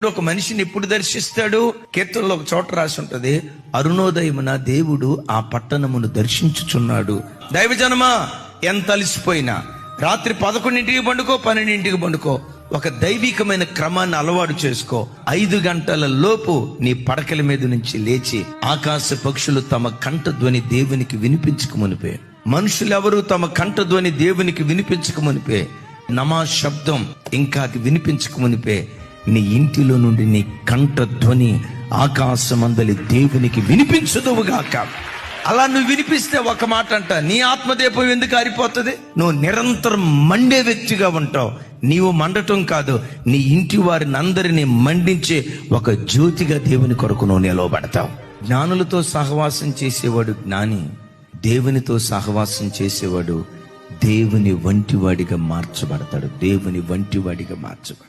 ఒక మనిషిని ఎప్పుడు దర్శిస్తాడు? కీర్తనలో ఒక చోట రాసి ఉంటది, అరుణోదయమున దేవుడు ఆ పట్టణమును దర్శించుచున్నాడు. దైవజనమా, ఎంత అలసిపోయినా రాత్రి 11ంటికి పండుకో, 12ంటికి పండుకో, ఒక దైవికమైన క్రమాన్ని అలవాటు చేసుకో. 5 గంటల లోపు నీ పడకల మీద నుంచి లేచి ఆకాశ పక్షులు తమ కంఠ ధ్వని దేవునికి వినిపించక మునిపే, మనుషులెవరూ తమ కంఠ ధ్వని దేవునికి వినిపించక మునిపే, నమాజ్ శబ్దం ఇంకా వినిపించక మునిపే నీ ఇంటిలో నుండి నీ కంఠ ధ్వని ఆకాశమందలి దేవునికి వినిపించదువుగాక. అలా నువ్వు వినిపిస్తే ఒక మాట అంట, నీ ఆత్మదీపం ఎందుకు ఆరిపోతుంది? నువ్వు నిరంతరం మండే వ్యక్తిగా ఉంటావు. నీవు మండటం కాదు, నీ ఇంటి వారిని అందరినీ మండించే ఒక జ్యోతిగా దేవుని కొరకు నువ్వు నిలవబడతావు. జ్ఞానులతో సహవాసం చేసేవాడు జ్ఞాని, దేవునితో సహవాసం చేసేవాడు దేవుని వంటివాడిగా మార్చబడతాడు. దేవుని వంటివాడిగా మార్చబడతాడు.